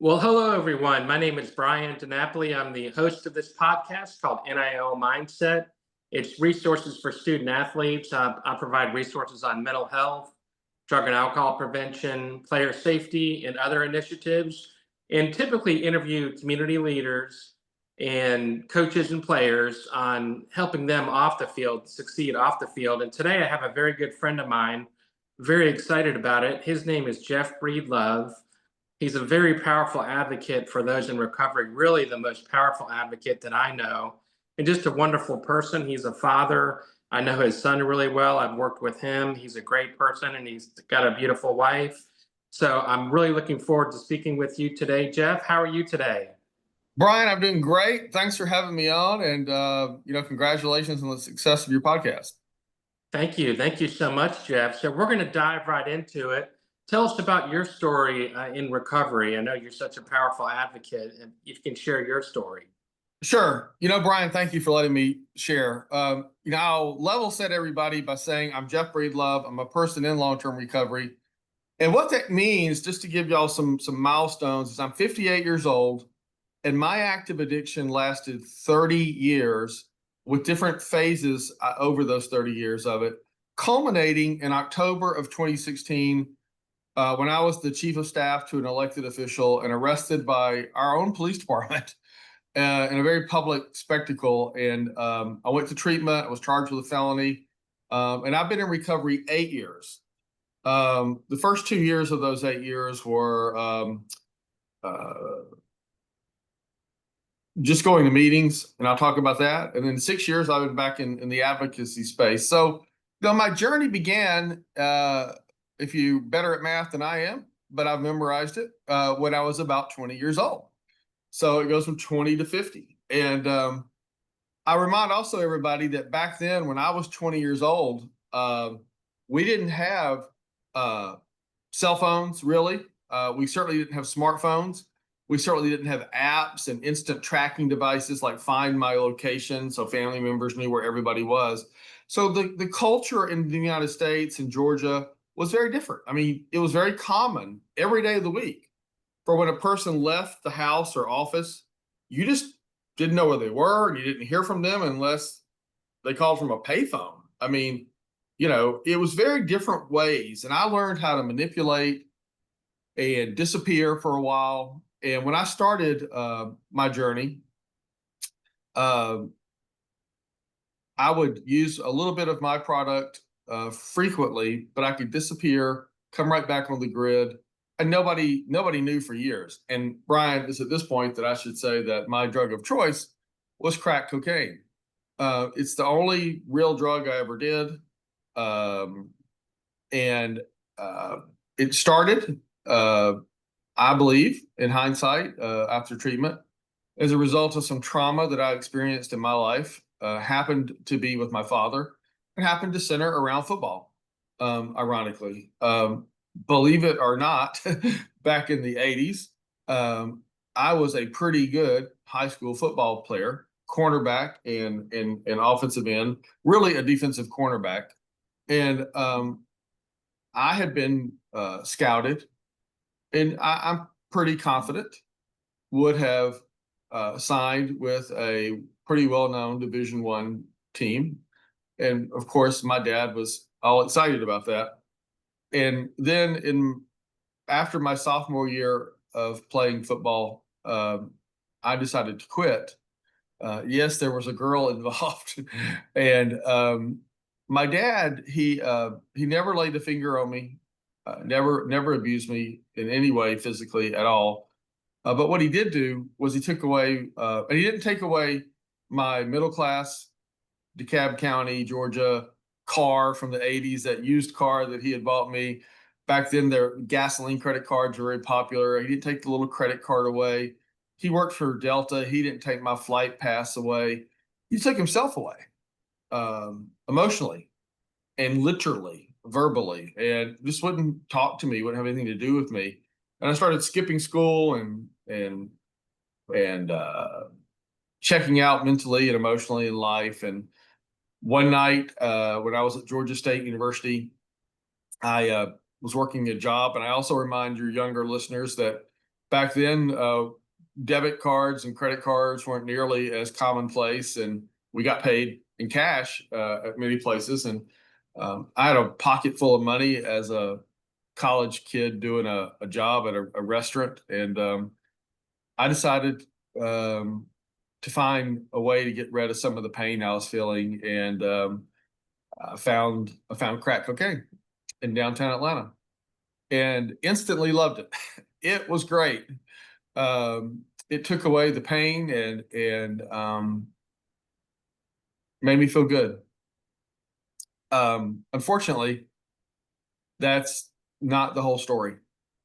Well, hello, everyone. My name is Brian DiNapoli. I'm the host of this podcast called NIL Mindset. It's resources for student athletes. I provide resources on mental health, drug and alcohol prevention, player safety, and other initiatives, and typically interview community leaders and coaches and players on helping them off the field succeed off the field. And today I have a very good friend of mine, very excited about it. His name is Jeff Breedlove. He's a very powerful advocate for those in recovery, really the most powerful advocate that I know, and just a wonderful person. He's a father. I know his son really well. I've worked with him. He's a great person and he's got a beautiful wife. So I'm really looking forward to speaking with you today. Jeff, how are you today? Brian, I'm doing great. Thanks for having me on, and congratulations on the success of your podcast. Thank you. Thank you so much, Jeff. So we're going to dive right into it. Tell us about your story in recovery. I know you're such a powerful advocate, and you can share your story. Sure. Brian, thank you for letting me share. I'll level set everybody by saying I'm Jeff Breedlove. I'm a person in long-term recovery. And what that means, just to give y'all some milestones, is I'm 58 years old, and my active addiction lasted 30 years with different phases over those 30 years of it, culminating in October of 2016 when I was the chief of staff to an elected official and arrested by our own police department in a very public spectacle. And I went to treatment. I was charged with a felony. And I've been in recovery 8 years. The first 2 years of those 8 years were just going to meetings, and I'll talk about that. And then 6 years I've been back in the advocacy space. So, my journey began, if you better at math than I am, but I've memorized it, when I was about 20 years old. So it goes from 20 to 50. And I remind also everybody that back then, when I was 20 years old, we didn't have cell phones, really. We certainly didn't have smartphones. We certainly didn't have apps and instant tracking devices like Find My Location, so family members knew where everybody was. So the culture in the United States and Georgia was very different. I mean, it was very common every day of the week for when a person left the house or office, you just didn't know where they were, and you didn't hear from them unless they called from a payphone. I mean, it was very different ways. And I learned how to manipulate and disappear for a while. And when I started my journey, I would use a little bit of my product frequently, but I could disappear, come right back on the grid, and nobody knew for years. And Brian, is at this point that I should say that my drug of choice was crack cocaine. It's the only real drug I ever did, and it started, I believe, in hindsight, after treatment, as a result of some trauma that I experienced in my life. Happened to be with my father, and happened to center around football, ironically. Believe it or not, back in the 80s, I was a pretty good high school football player, cornerback and offensive end, really a defensive cornerback. And I had been scouted, and I'm pretty confident would have signed with a pretty well-known Division I team. And of course, my dad was all excited about that. And then after my sophomore year of playing football, I decided to quit. Yes, there was a girl involved, and my dad, he never laid a finger on me, never abused me in any way physically at all. But what he did do was he took away, and he didn't take away my middle class DeKalb County, Georgia car from the 80s, that used car that he had bought me. Back then, their gasoline credit cards were very popular. He didn't take the little credit card away. He worked for Delta. He didn't take my flight pass away. He took himself away, emotionally and literally, verbally, and just wouldn't talk to me, wouldn't have anything to do with me. And I started skipping school and checking out mentally and emotionally in life. And one night, when I was at Georgia State University, I was working a job. And I also remind your younger listeners that Back then, debit cards and credit cards weren't nearly as commonplace, and we got paid in cash at many places. And I had a pocket full of money as a college kid doing a job at a restaurant, and I decided to find a way to get rid of some of the pain I was feeling, and I found crack cocaine in downtown Atlanta, and instantly loved it. It was great. It took away the pain and made me feel good. Unfortunately, that's not the whole story.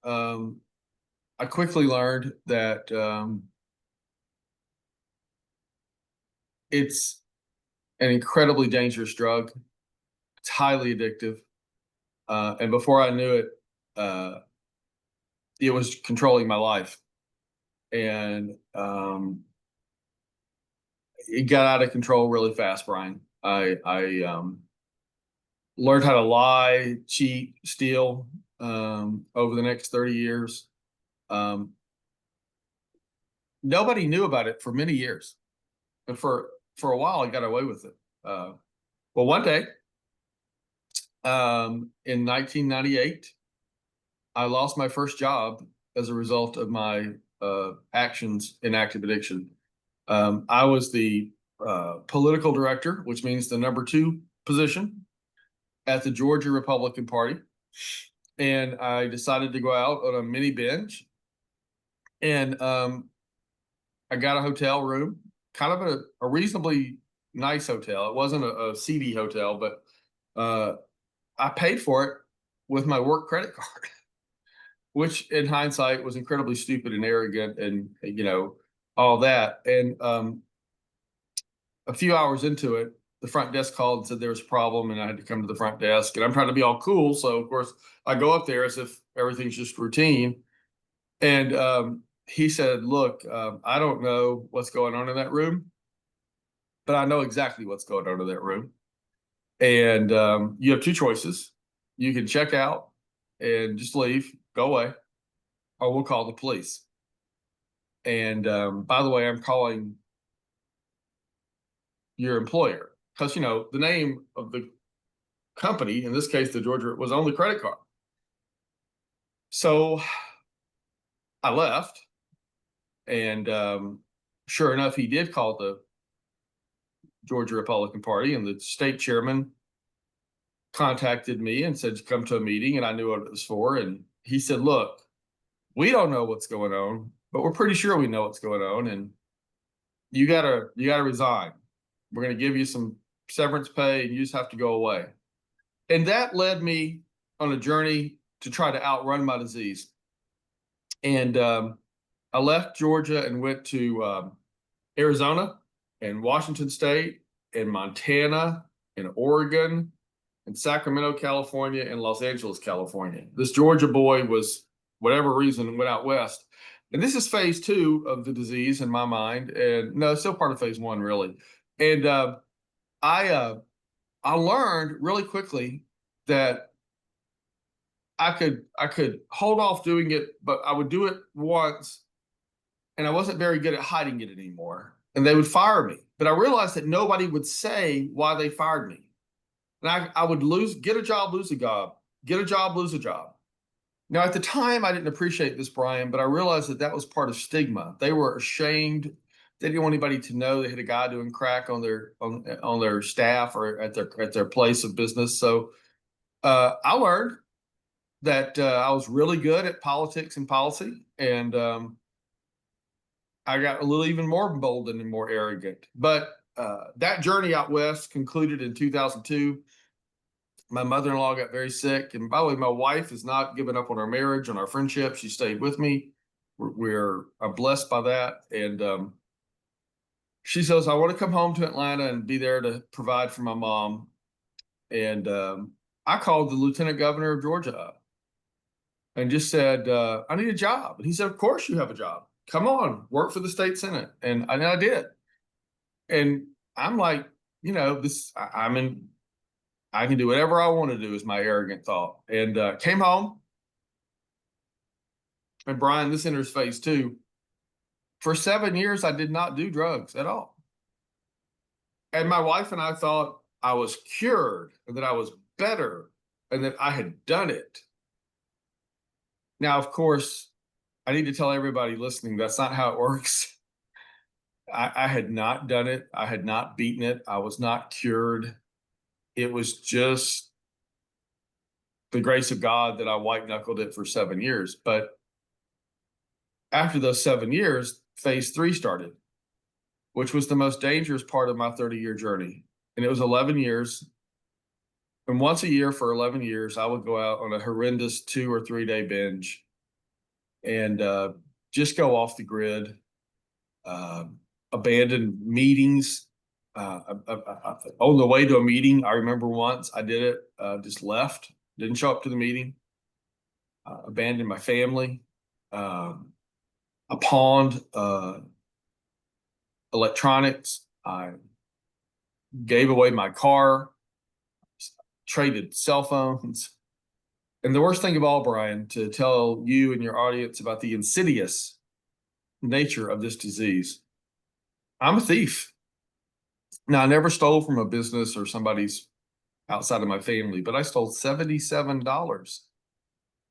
I quickly learned that it's an incredibly dangerous drug. It's highly addictive. And before I knew it, it was controlling my life. And it got out of control really fast, Brian. I learned how to lie, cheat, steal over the next 30 years. Nobody knew about it for many years. And for a while, I got away with it. Well, one day in 1998, I lost my first job as a result of my actions in active addiction. I was the political director, which means the number 2 position at the Georgia Republican Party. And I decided to go out on a mini binge. And I got a hotel room, kind of a reasonably nice hotel. It wasn't a seedy hotel, but I paid for it with my work credit card, which in hindsight was incredibly stupid and arrogant and, all that. And a few hours into it, the front desk called and said there was a problem, and I had to come to the front desk. And I'm trying to be all cool. So, of course, I go up there as if everything's just routine. And he said, look, I don't know what's going on in that room, but I know exactly what's going on in that room. And you have 2 choices. You can check out and just leave, go away, or we'll call the police. And by the way, I'm calling your employer because, the name of the company, in this case, the Georgia, was on the credit card. So I left, and sure enough, he did call the Georgia Republican Party, and the state chairman contacted me and said to come to a meeting, and I knew what it was for. And he said, look, we don't know what's going on, but we're pretty sure we know what's going on, and you gotta resign. We're gonna give you some severance pay, and you just have to go away. And that led me on a journey to try to outrun my disease. And I left Georgia and went to Arizona and Washington State and Montana and Oregon and Sacramento, California, and Los Angeles, California. This Georgia boy was, whatever reason, went out west. And this is phase 2 of the disease in my mind. And no, it's still part of phase 1, really. And I learned really quickly that I could hold off doing it, but I would do it once, and I wasn't very good at hiding it anymore. And they would fire me. But I realized that nobody would say why they fired me. And I would get a job, lose a job, get a job, lose a job. Now, at the time, I didn't appreciate this, Brian, but I realized that was part of stigma. They were ashamed. They didn't want anybody to know they had a guy doing crack on their staff or at their place of business. So I learned that I was really good at politics and policy, and I got a little even more emboldened and more arrogant. But that journey out west concluded in 2002. My mother-in-law got very sick. And by the way, my wife has not given up on our marriage, on our friendship. She stayed with me. I'm blessed by that. And she says, I want to come home to Atlanta and be there to provide for my mom. And I called the lieutenant governor of Georgia up and just said, I need a job. And he said, of course you have a job. Come on, work for the state senate. And I did. And I'm like, I can do whatever I want to do, is my arrogant thought. And came home and Brian, this enters phase 2. For 7 years, I did not do drugs at all. And my wife and I thought I was cured and that I was better and that I had done it. Now, of course, I need to tell everybody listening, that's not how it works. I had not done it. I had not beaten it. I was not cured. It was just the grace of God that I white knuckled it for 7 years. But after those 7 years, phase 3 started, which was the most dangerous part of my 30-year journey. And it was 11 years. And once a year for 11 years, I would go out on a horrendous 2 or 3 day binge and just go off the grid, abandon meetings. On the way to a meeting, I remember once I did it, just left, didn't show up to the meeting, abandoned my family. I pawned electronics. I gave away my car, traded cell phones. And the worst thing of all, Brian, to tell you and your audience about the insidious nature of this disease, I'm a thief. Now, I never stole from a business or somebody's outside of my family, but I stole $77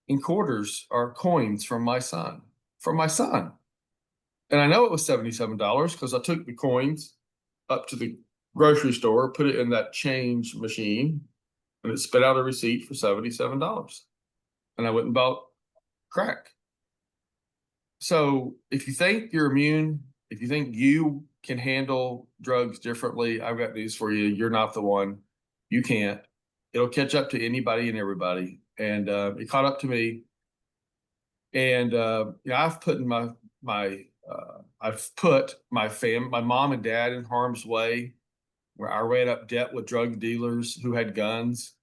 in quarters or coins from my son. And I know it was $77 because I took the coins up to the grocery store, put it in that change machine, and it spit out a receipt for $77. And I went and bought crack. So if you think you're immune, if you think you can handle drugs differently, I've got news for you. You're not the one. You can't. It'll catch up to anybody and everybody. And it caught up to me. And I've put my mom and dad in harm's way, where I ran up debt with drug dealers who had guns,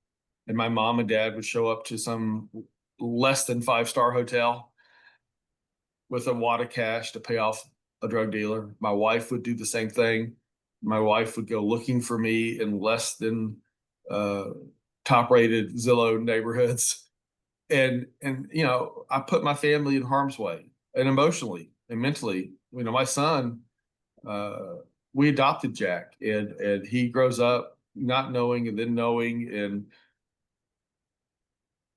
and my mom and dad would show up to some less than 5-star hotel with a wad of cash to pay off a drug dealer. My wife would do the same thing. My wife would go looking for me in less than top-rated Zillow neighborhoods. And I put my family in harm's way, and emotionally and mentally. My son, we adopted Jack, and he grows up not knowing and then knowing. And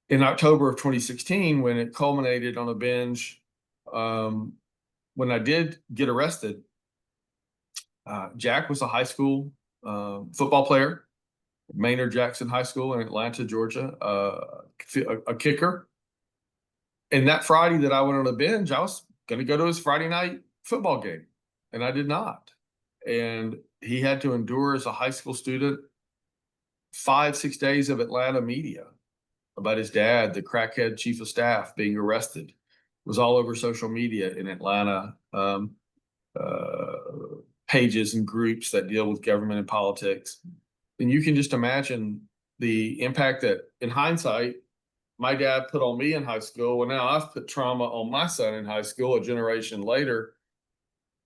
in October of 2016, when it culminated on a binge, when I did get arrested, Jack was a high school football player, Maynard Jackson High School in Atlanta, Georgia, a kicker. And that Friday that I went on a binge, I was going to go to his Friday night football game, and I did not. And he had to endure, as a high school student, 5-6 days of Atlanta media about his dad, the crackhead chief of staff, being arrested. It was all over social media in Atlanta, pages and groups that deal with government and politics. And you can just imagine the impact that, in hindsight, my dad put on me in high school. Well, now I've put trauma on my son in high school a generation later.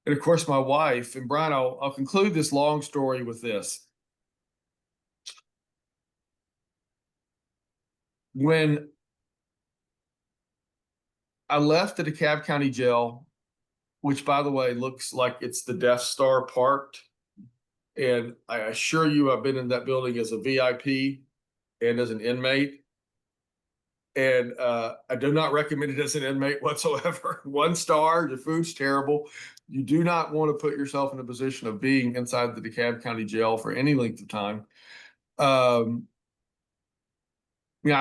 And of course, my wife. And Brian, I'll conclude this long story with this. When I left the DeKalb County Jail, which, by the way, looks like it's the Death Star parked, and I assure you I've been in that building as a VIP and as an inmate, and I do not recommend it as an inmate whatsoever. 1 star, the food's terrible. You do not want to put yourself in a position of being inside the DeKalb County Jail for any length of time. I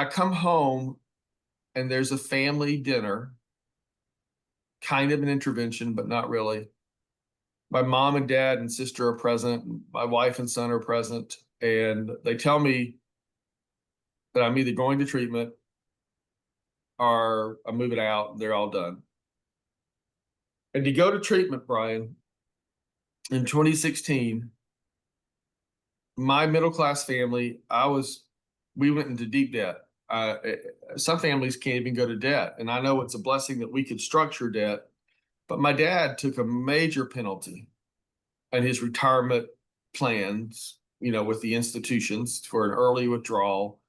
come home and there's a family dinner, kind of an intervention, but not really. My mom and dad and sister are present. My wife and son are present. And they tell me that I'm either going to treatment or I'm moving out. They're all done. And to go to treatment, Brian, in 2016, my middle-class family, we went into deep debt. Some families can't even go to debt. And I know it's a blessing that we could structure debt, but my dad took a major penalty in his retirement plans, with the institutions, for an early withdrawal.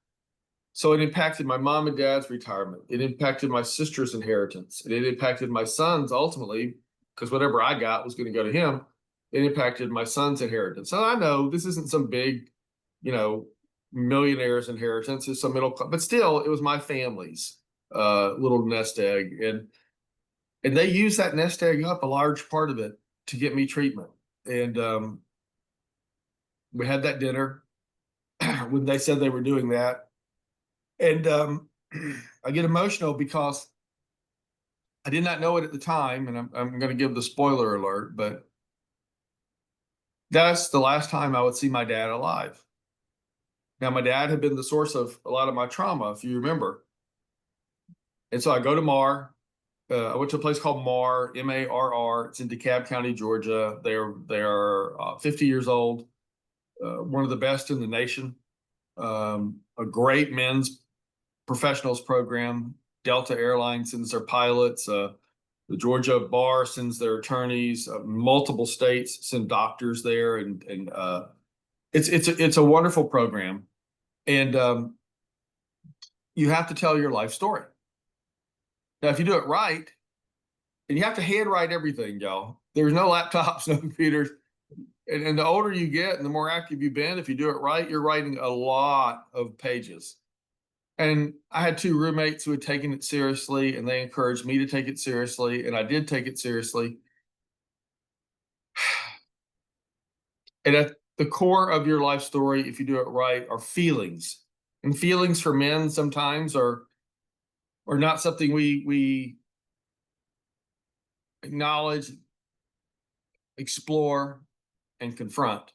So it impacted my mom and dad's retirement. It impacted my sister's inheritance. And it impacted my son's ultimately, because whatever I got was going to go to him. It impacted my son's inheritance. So I know this isn't some big, millionaire's inheritance. It's some middle class, but still, it was my family's little nest egg. And they used that nest egg up, a large part of it, to get me treatment. And we had that dinner when they said they were doing that. And I get emotional because I did not know it at the time, and I'm going to give the spoiler alert, but that's the last time I would see my dad alive. Now, my dad had been the source of a lot of my trauma, if you remember. And so I go to MAR. I went to a place called MAR, MARR. It's in DeKalb County, Georgia. They are 50 years old, one of the best in the nation. A great men's professionals program. Delta Airlines sends their pilots. The Georgia bar sends their attorneys. Multiple states send doctors there, and it's a wonderful program. And you have to tell your life story. Now, if you do it right, and you have to handwrite everything, y'all. There's no laptops, no computers. And the older you get and the more active you've been, if you do it right, you're writing a lot of pages. And I had two roommates who had taken it seriously, and they encouraged me to take it seriously, and I did take it seriously. And at the core of your life story, if you do it right, are feelings. And feelings for men sometimes are not something we acknowledge, explore, and confront.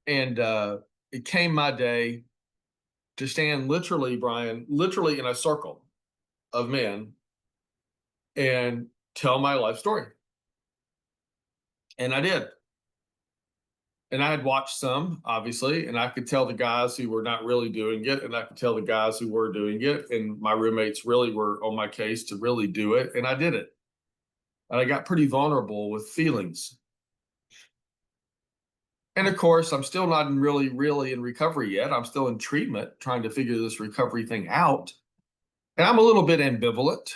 And it came my day to stand literally, Brian, literally in a circle of men and tell my life story. And I did. And I had watched some, obviously, and I could tell the guys who were not really doing it, and I could tell the guys who were doing it. And my roommates really were on my case to really do it. And I did it. And I got pretty vulnerable with feelings. And of course, I'm still not really in recovery yet. I'm still in treatment, trying to figure this recovery thing out. And I'm a little bit ambivalent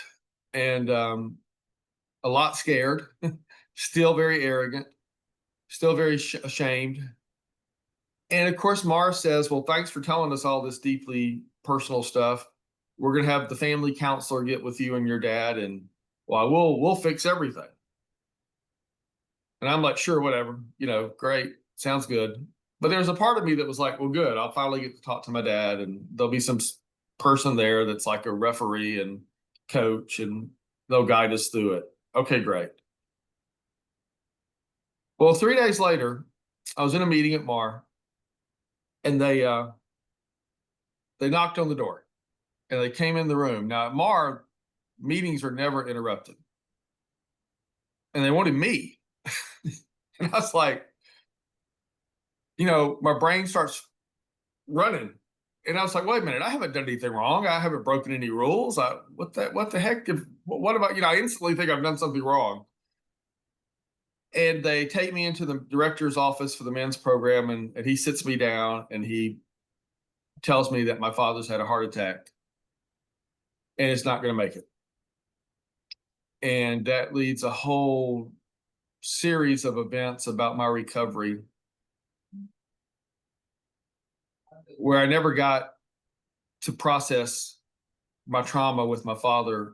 and a lot scared, still very arrogant, still very ashamed. And of course, Mars says, well, thanks for telling us all this deeply personal stuff. We're going to have the family counselor get with you and your dad, and well, we'll fix everything. And I'm like, sure, whatever, great, sounds good. But there's a part of me that was like, well, good, I'll finally get to talk to my dad, and there'll be some person there that's like a referee and coach, and they'll guide us through it. Okay, great. Well, 3 days later, I was in a meeting at MAR, and they knocked on the door, and they came in the room. Now at MAR, meetings are never interrupted, and they wanted me. And I was like, my brain starts running, and I was like, wait a minute, I haven't done anything wrong. I haven't broken any rules. What the heck? What about, I instantly think I've done something wrong. And they take me into the director's office for the men's program, and he sits me down, and he tells me that my father's had a heart attack and it's not going to make it. And that leads a whole series of events about my recovery where I never got to process my trauma with my father,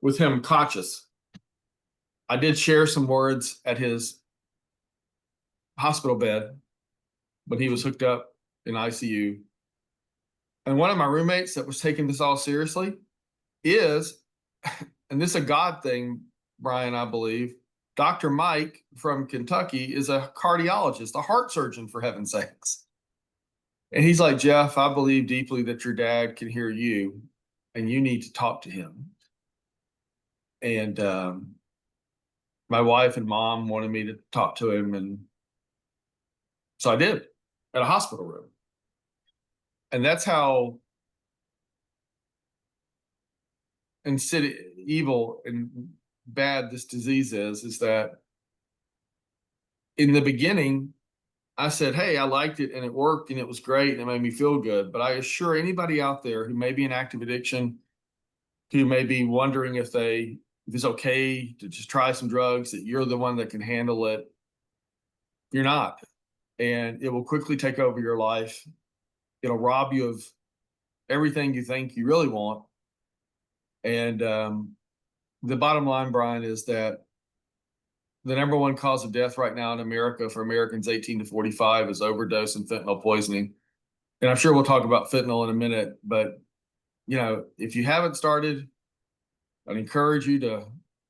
with him conscious. I did share some words at his hospital bed when he was hooked up in ICU. And one of my roommates that was taking this all seriously is, and this is a God thing, Brian, I believe, Dr. Mike from Kentucky is a cardiologist, a heart surgeon, for heaven's sakes. And he's like, Jeff, I believe deeply that your dad can hear you and you need to talk to him. And my wife and mom wanted me to talk to him. And so I did at a hospital room. And that's how insidious, evil, and bad this disease is that in the beginning, I said, hey, I liked it and it worked and it was great and it made me feel good. But I assure anybody out there who may be in active addiction, who may be wondering if it's okay to just try some drugs, that you're the one that can handle it. You're not. And it will quickly take over your life. It'll rob you of everything you think you really want. And the bottom line, Brian, is that the number one cause of death right now in America for Americans 18 to 45 is overdose and fentanyl poisoning. And I'm sure we'll talk about fentanyl in a minute, but if you haven't started, I'd encourage you to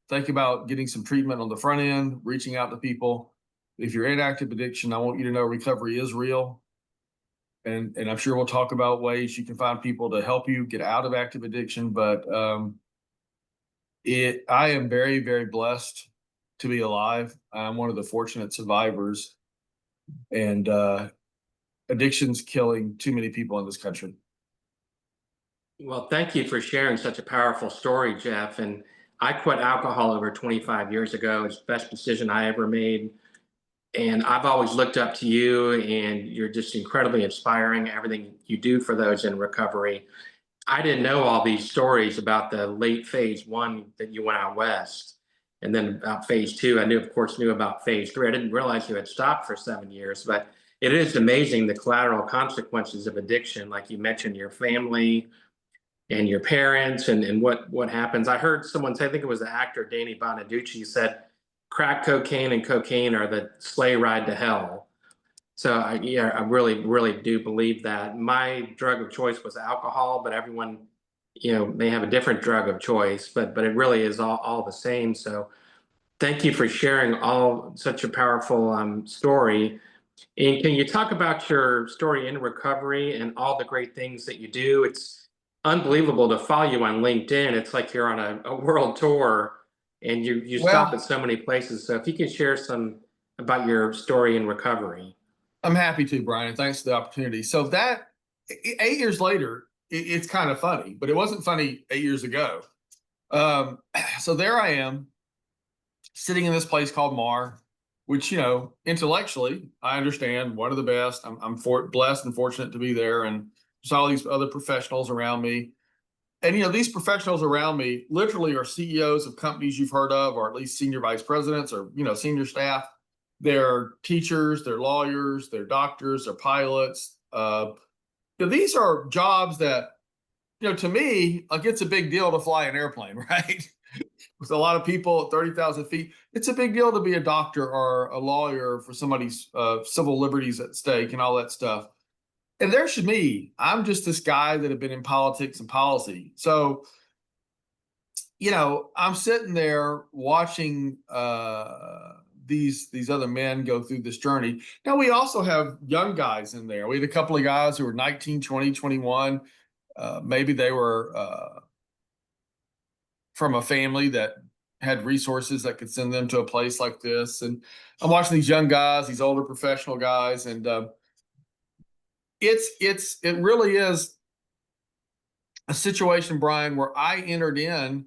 think about getting some treatment on the front end, reaching out to people. If you're in active addiction, I want you to know recovery is real. And I'm sure we'll talk about ways you can find people to help you get out of active addiction. But I am very, very blessed to be alive. I'm one of the fortunate survivors, and addiction's killing too many people in this country. Well, thank you for sharing such a powerful story, Jeff. And I quit alcohol over 25 years ago. It's the best decision I ever made. And I've always looked up to you, and you're just incredibly inspiring, everything you do for those in recovery. I didn't know all these stories about the late phase one that you went out west. And then about phase two, I knew, of course, knew about phase three. I didn't realize you had stopped for 7 years, but it is amazing the collateral consequences of addiction. Like you mentioned, your family and your parents and what happens. I heard someone say, I think it was the actor Danny Bonaducci said, crack cocaine and cocaine are the sleigh ride to hell. So I really, really do believe that. My drug of choice was alcohol, but everyone, may have a different drug of choice, but it really is all the same. So thank you for sharing all such a powerful story. And can you talk about your story in recovery and all the great things that you do? It's unbelievable to follow you on LinkedIn. It's like you're on a world tour, and you stop at Well, so many places. So if you could share some about your story in recovery. I'm happy to, Brian. Thanks for the opportunity. So that 8 years later, it's kind of funny, but it wasn't funny 8 years ago. So there I am sitting in this place called MAR, which, intellectually, I understand one of the best. I'm blessed and fortunate to be there, and saw all these other professionals around me. And, these professionals around me literally are CEOs of companies you've heard of, or at least senior vice presidents or, senior staff. They're teachers, they're lawyers, they're doctors, they're pilots. These are jobs that, to me, like, it's a big deal to fly an airplane, right? With a lot of people at 30,000 feet, it's a big deal to be a doctor or a lawyer for somebody's civil liberties at stake and all that stuff. And there's me. I'm just this guy that had been in politics and policy. So, I'm sitting there watching these other men go through this journey. Now, we also have young guys in there. We had a couple of guys who were 19, 20, 21. Maybe they were from a family that had resources that could send them to a place like this. And I'm watching these young guys, these older professional guys, and it really is a situation, Brian, where I entered in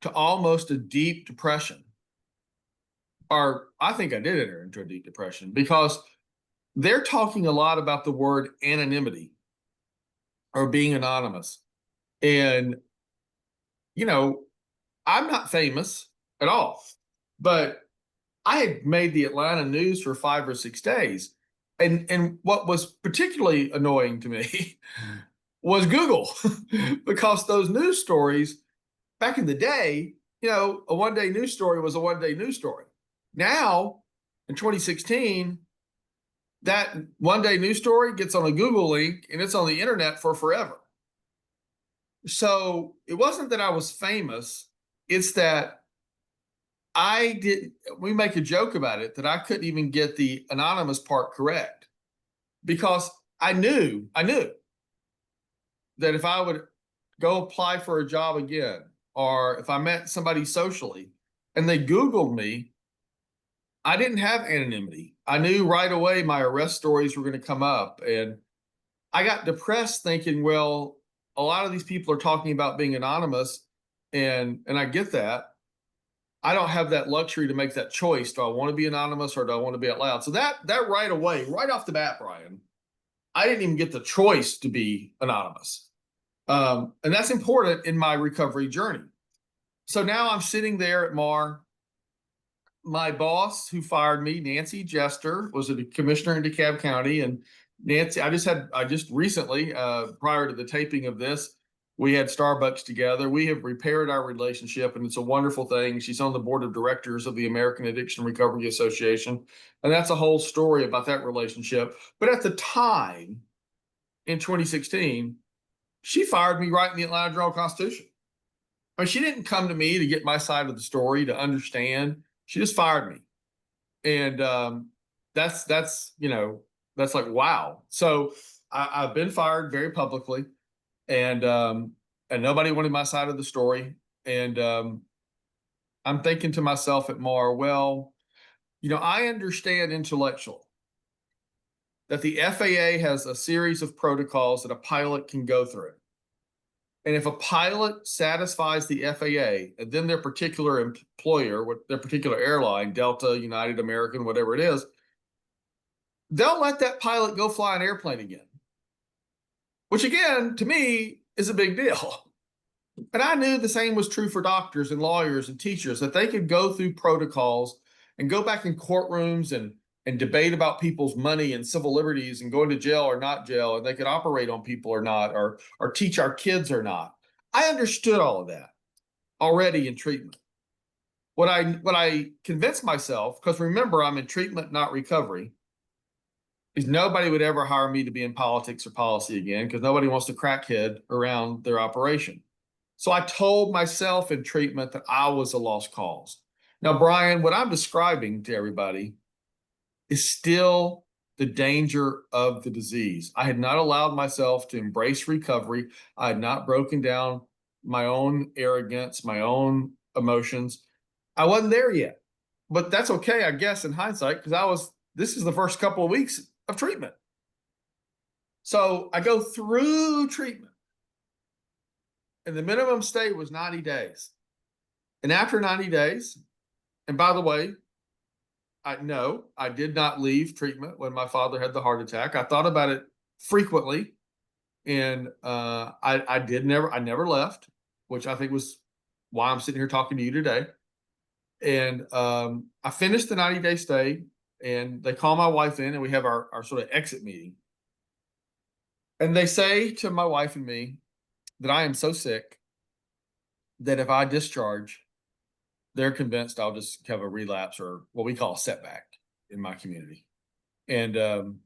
to almost a deep depression. Or I think I did enter into a deep depression, because they're talking a lot about the word anonymity or being anonymous. And, I'm not famous at all, but I had made the Atlanta news for 5 or 6 days. And what was particularly annoying to me was Google, because those news stories back in the day, a one-day news story was a one-day news story. Now, in 2016, that one-day news story gets on a Google link and it's on the internet for forever. So it wasn't that I was famous, it's that we make a joke about it, that I couldn't even get the anonymous part correct, because I knew that if I would go apply for a job again, or if I met somebody socially and they Googled me, I didn't have anonymity. I knew right away my arrest stories were going to come up. And I got depressed thinking, well, a lot of these people are talking about being anonymous, and I get that. I don't have that luxury to make that choice. Do I want to be anonymous or do I want to be out loud? So that right away, right off the bat, Brian, I didn't even get the choice to be anonymous. And that's important in my recovery journey. So now I'm sitting there at MAR. My boss who fired me, Nancy Jester, was a commissioner in DeKalb County. And Nancy, I just recently, prior to the taping of this, we had Starbucks together. We have repaired our relationship, and it's a wonderful thing. She's on the board of directors of the American Addiction Recovery Association. And that's a whole story about that relationship. But at the time, in 2016, she fired me right in the Atlanta Journal-Constitution. I mean, she didn't come to me to get my side of the story, to understand. She just fired me. And that's like, wow. So I've been fired very publicly, and nobody wanted my side of the story. And I'm thinking to myself at MAR, well, I understand intellectually that the FAA has a series of protocols that a pilot can go through. And if a pilot satisfies the FAA, and then their particular employer, their particular airline, Delta, United, American, whatever it is, they'll let that pilot go fly an airplane again. Which again, to me, is a big deal. And I knew the same was true for doctors and lawyers and teachers, that they could go through protocols and go back in courtrooms and debate about people's money and civil liberties and going to jail or not jail, and they could operate on people or not, or teach our kids or not. I understood all of that already in treatment. What I convinced myself, because remember, I'm in treatment, not recovery, is nobody would ever hire me to be in politics or policy again, because nobody wants to crackhead around their operation. So I told myself in treatment that I was a lost cause. Now, Brian, what I'm describing to everybody is still the danger of the disease. I had not allowed myself to embrace recovery. I had not broken down my own arrogance, my own emotions. I wasn't there yet, but that's okay, I guess, in hindsight, because this is the first couple of weeks of treatment. So I go through treatment, and the minimum stay was 90 days. And after 90 days, and by the way, I did not leave treatment when my father had the heart attack. I thought about it frequently, and I never left, which I think was why I'm sitting here talking to you today. And I finished the 90-day stay, and they call my wife in, and we have our sort of exit meeting. And they say to my wife and me that I am so sick that if I discharge, they're convinced I'll just have a relapse, or what we call a setback in my community. And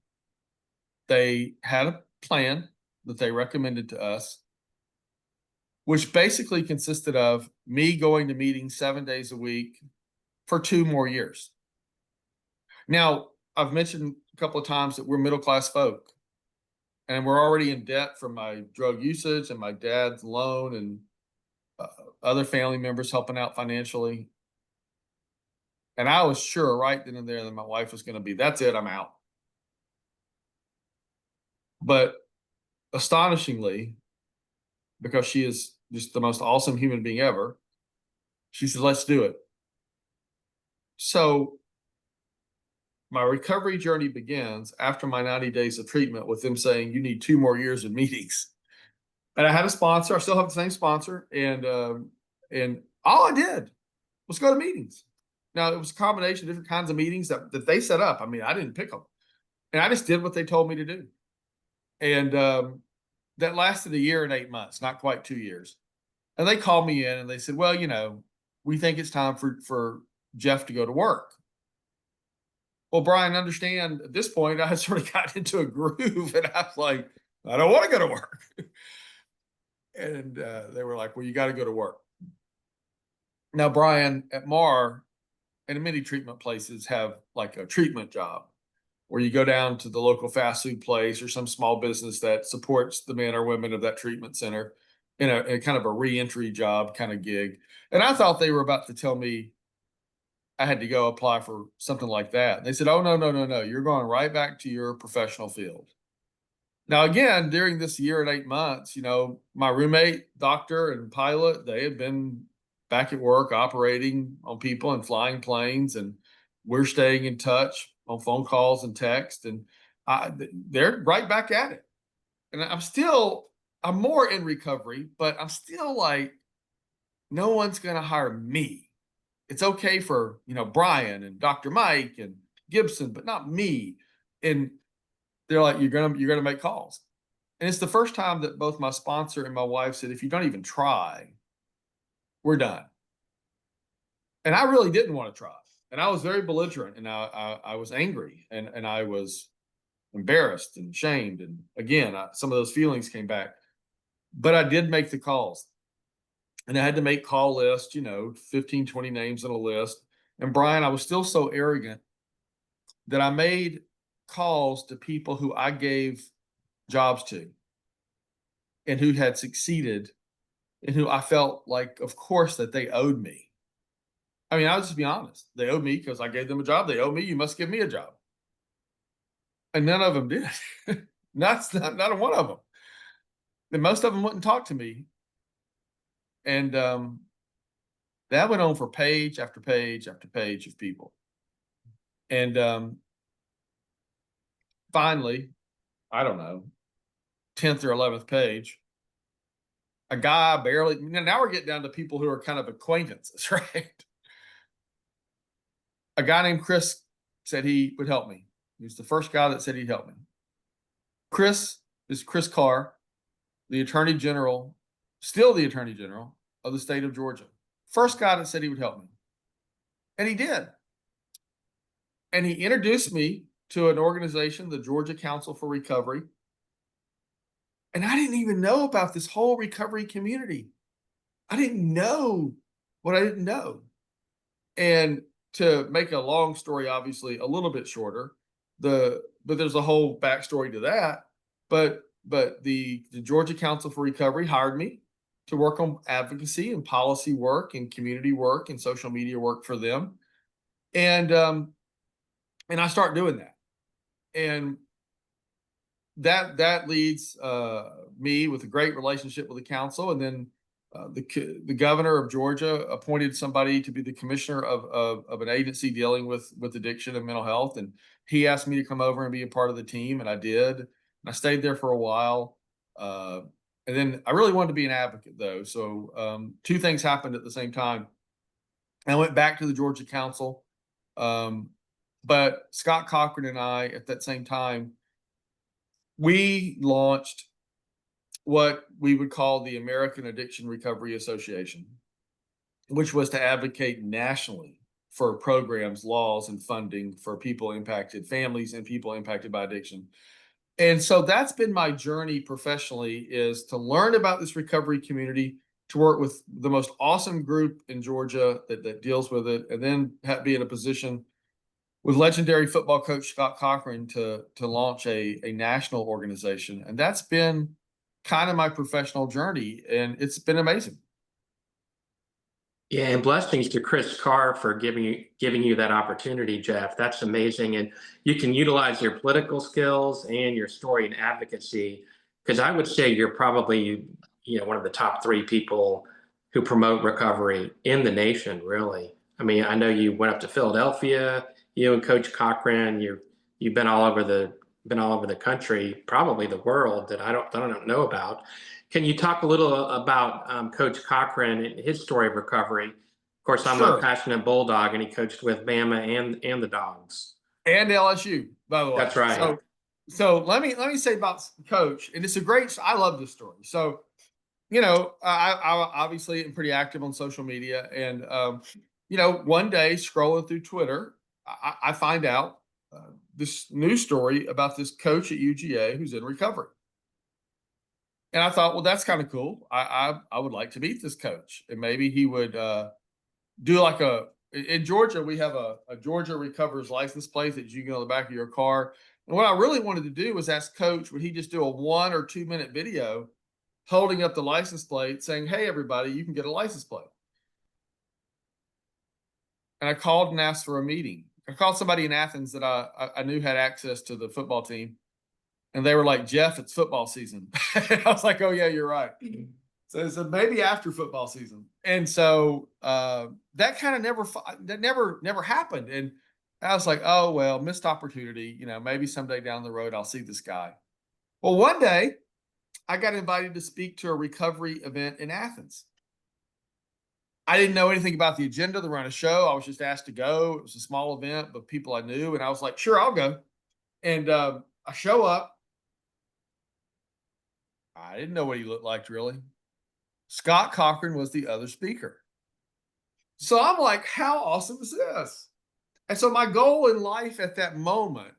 they had a plan that they recommended to us, which basically consisted of me going to meetings 7 days a week for 2 more years. Now, I've mentioned a couple of times that we're middle-class folk, and we're already in debt from my drug usage and my dad's loan and other family members helping out financially. And I was sure right then and there that my wife was going to be, that's it, I'm out. But astonishingly, because she is just the most awesome human being ever, she said, let's do it. So my recovery journey begins after my 90 days of treatment with them saying, you need 2 more years of meetings. And I had a sponsor. I still have the same sponsor. And all I did was go to meetings. Now, it was a combination of different kinds of meetings that they set up. I mean, I didn't pick them. And I just did what they told me to do. And that lasted 1 year and 8 months, not quite 2 years. And they called me in and they said, well, we think it's time for Jeff to go to work. Well, Brian, understand at this point, I had sort of got into a groove, and I was like, I don't want to go to work. And they were like, well, you got to go to work. Now, Brian, at MAR, and many treatment places have like a treatment job where you go down to the local fast food place or some small business that supports the men or women of that treatment center in a kind of a reentry job kind of gig. And I thought they were about to tell me I had to go apply for something like that. And they said, oh, no. You're going right back to your professional field. Now, again, during this 1 year and 8 months, my roommate, doctor, and pilot, they had been back at work operating on people and flying planes, and we're staying in touch on phone calls and text, and they're right back at it. And I'm more in recovery, but I'm still like, no one's going to hire me. It's okay for, Brian and Dr. Mike and Gibson, but not me. And they're like, you're gonna make calls. And it's the first time that both my sponsor and my wife said, if you don't even try, we're done. And I really didn't want to try. And I was very belligerent, and I was angry, and I was embarrassed and shamed. And again, some of those feelings came back. But I did make the calls. And I had to make call lists, 15, 20 names on a list. And Brian, I was still so arrogant that I made calls to people who I gave jobs to and who had succeeded and who I felt like, of course, that they owed me. I mean, I'll just be honest. They owed me because I gave them a job. They owe me. You must give me a job. And none of them did. not one of them. And most of them wouldn't talk to me. And that went on for page after page after page of people. And finally, I don't know, 10th or 11th page, a guy barely, now we're getting down to people who are kind of acquaintances, right? A guy named Chris said he would help me. He was the first guy that said he'd help me. Chris is Chris Carr, the Attorney General, still the Attorney General of the state of Georgia. First guy that said he would help me. And he did. And he introduced me to an organization, the Georgia Council for Recovery. And I didn't even know about this whole recovery community. I didn't know what I didn't know. And to make a long story, obviously, a little bit shorter, but there's a whole backstory to that. But the Georgia Council for Recovery hired me to work on advocacy and policy work and community work and social media work for them. And I start doing that. And that leads me with a great relationship with the council. And then the governor of Georgia appointed somebody to be the commissioner of an agency dealing with addiction and mental health. And he asked me to come over and be a part of the team. And I did. And I stayed there for a while. And then I really wanted to be an advocate, though. So two things happened at the same time. I went back to the Georgia Council. But Scott Cochran and I, at that same time, we launched what we would call the American Addiction Recovery Association, which was to advocate nationally for programs, laws, and funding for families and people impacted by addiction. And so that's been my journey professionally, is to learn about this recovery community, to work with the most awesome group in Georgia that deals with it, and then be in a position with legendary football coach Scott Cochran to launch a national organization. And that's been kind of my professional journey, and it's been amazing. Yeah, and blessings to Chris Carr for giving you that opportunity, Jeff. That's amazing. And you can utilize your political skills and your story and advocacy, because I would say you're probably, one of the top 3 people who promote recovery in the nation, really. I mean, I know you went up to Philadelphia, you and Coach Cochran, you've been all over the country, probably the world, that I don't know about. Can you talk a little about Coach Cochran and his story of recovery? Of course, I'm Sure. a passionate Bulldog, and he coached with Bama and the Dogs. And LSU, by the way. That's right. So let me say about Coach, and it's I love this story. So, I obviously am pretty active on social media, and one day scrolling through Twitter, I find out this news story about this coach at UGA who's in recovery. And I thought, well, that's kind of cool. I would like to meet this coach, and maybe he would do like in Georgia, we have a Georgia Recovers license plate that you can get on the back of your car. And what I really wanted to do was ask Coach, would he just do a 1 or 2 minute video holding up the license plate saying, hey, everybody, you can get a license plate. And I called and asked for a meeting. I called somebody in Athens that I knew had access to the football team. And they were like, Jeff, it's football season. I was like, oh, yeah, you're right. So maybe after football season. And so that kind of never happened. And I was like, oh well, missed opportunity. Maybe someday down the road I'll see this guy. Well, one day I got invited to speak to a recovery event in Athens. I didn't know anything about the agenda to run a show. I was just asked to go. It was a small event, but people I knew, and I was like, sure, I'll go. And I show up. I didn't know what he looked like really. Scott Cochran was the other speaker. So I'm like, how awesome is this? And so my goal in life at that moment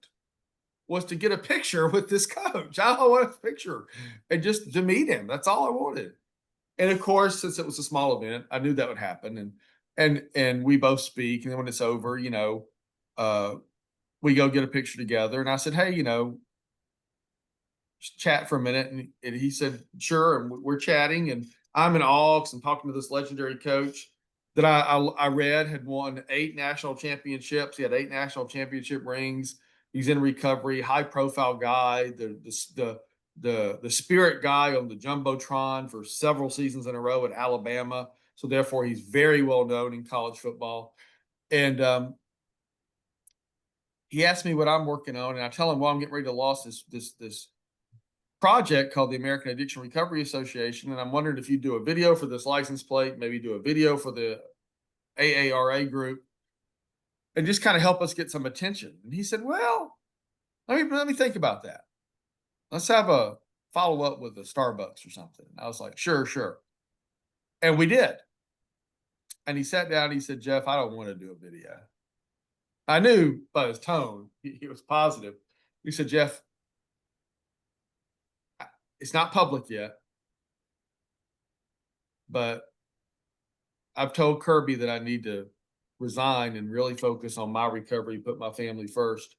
was to get a picture with this coach. I want a picture and just to meet him. That's all I wanted. And of course, since it was a small event, I knew that would happen. And we both speak. And then when it's over, uh, we go get a picture together. And I said, hey, just chat for a minute. And he said, sure. And we're chatting. And I'm in awe because I'm talking to this legendary coach that I read had won 8 national championships. He had 8 national championship rings. He's in recovery, high profile guy, the spirit guy on the Jumbotron for several seasons in a row at Alabama. So therefore he's very well known in college football. And he asked me what I'm working on. And I tell him, well, I'm getting ready to launch this project called the American Addiction Recovery Association. And I'm wondering if you do a video for this license plate, maybe do a video for the AARA group, and just kind of help us get some attention. And he said, well, let me think about that. Let's have a follow up with a Starbucks or something. And I was like, sure. And we did. And he sat down and he said, Jeff, I don't want to do a video. I knew by his tone, he was positive. He said, Jeff, it's not public yet, but I've told Kirby that I need to resign and really focus on my recovery, put my family first.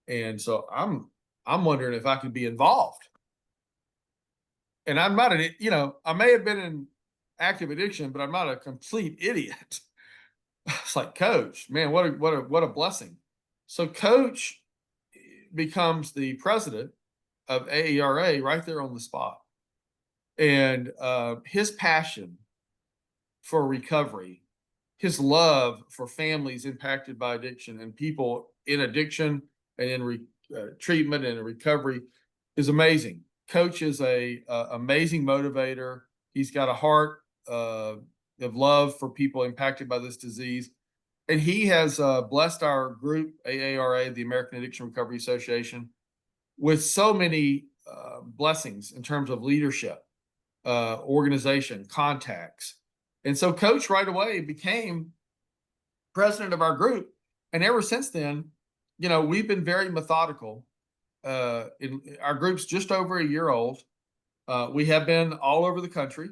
And so I'm wondering if I could be involved. And I'm not I may have been in active addiction, but I'm not a complete idiot. It's like, coach, man, what a blessing. So coach becomes the president of AERA right there on the spot. And his passion for recovery, his love for families impacted by addiction and people in addiction and in treatment and recovery is amazing. Coach is a amazing motivator. He's got a heart of love for people impacted by this disease. And he has blessed our group, AARA, the American Addiction Recovery Association, with so many blessings in terms of leadership, organization, contacts. And so Coach right away became president of our group. And ever since then, we've been very methodical. Our group's just over a year old. We have been all over the country.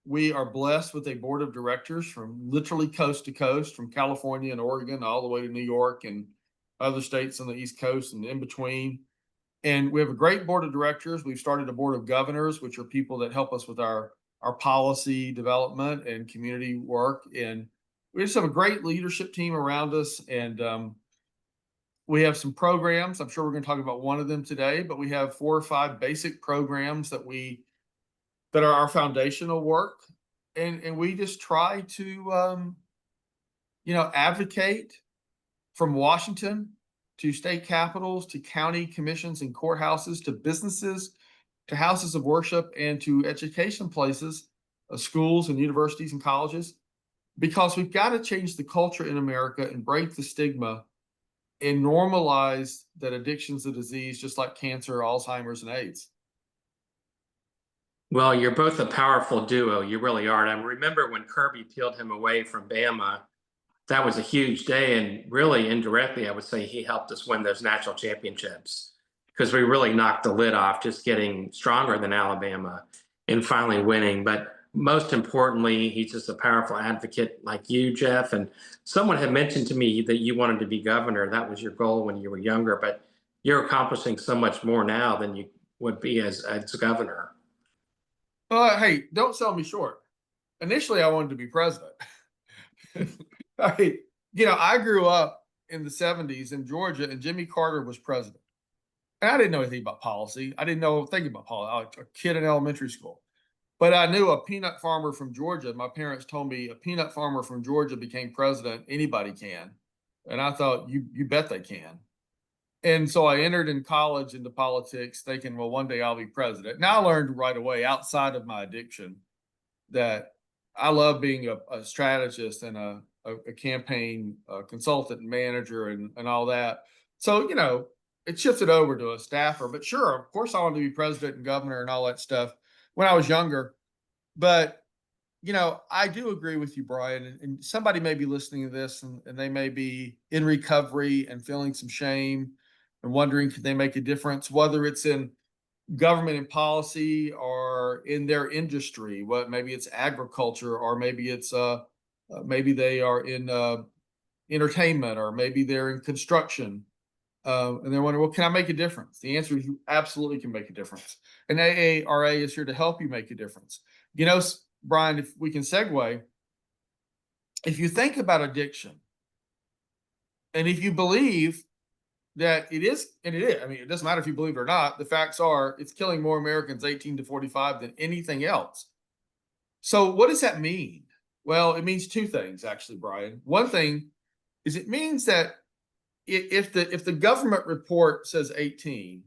We are blessed with a board of directors from literally coast to coast, from California and Oregon all the way to New York and other states on the East Coast and in between. And we have a great board of directors. We've started a board of governors, which are people that help us with our policy development and community work. And we just have a great leadership team around us. And we have some programs. I'm sure we're going to talk about one of them today, but we have 4 or 5 basic programs that are our foundational work. And we just try to, advocate from Washington to state capitals, to county commissions and courthouses, to businesses, to houses of worship, and to education places, schools and universities and colleges, because we've got to change the culture in America and break the stigma and normalize that addiction's a disease just like cancer, Alzheimer's, and AIDS. Well, you're both a powerful duo. You really are. And I remember when Kirby peeled him away from Bama, that was a huge day. And really, indirectly, I would say he helped us win those national championships because we really knocked the lid off, just getting stronger than Alabama and finally winning. But most importantly, he's just a powerful advocate like you, Jeff. And someone had mentioned to me that you wanted to be governor. That was your goal when you were younger, but you're accomplishing so much more now than you would be as governor. Hey, don't sell me short. Initially, I wanted to be president. I grew up in the 70s in Georgia, and Jimmy Carter was president. And I didn't know anything about policy. I didn't know anything about policy. I was a kid in elementary school. But I knew a peanut farmer from Georgia. My parents told me a peanut farmer from Georgia became president. Anybody can. And I thought, you bet they can. And so I entered in college into politics thinking, well, one day I'll be president. Now I learned right away outside of my addiction that I love being a strategist and a campaign consultant and manager and all that. So, it shifted over to a staffer. But sure, of course, I wanted to be president and governor and all that stuff when I was younger. But, I do agree with you, Brian. And somebody may be listening to this and they may be in recovery and feeling some shame and wondering, could they make a difference, whether it's in government and policy or in their industry. What maybe it's agriculture, or maybe it's maybe they are in entertainment, or maybe they're in construction, and they're wondering, well, can I make a difference? The answer is you absolutely can make a difference, and AARA is here to help you make a difference. Brian, if we can segue, if you think about addiction, and if you believe that it is, and it is. I mean, it doesn't matter if you believe it or not. The facts are it's killing more Americans 18 to 45 than anything else. So what does that mean? Well, it means two things, actually, Brian. One thing is it means that if the government report says 18,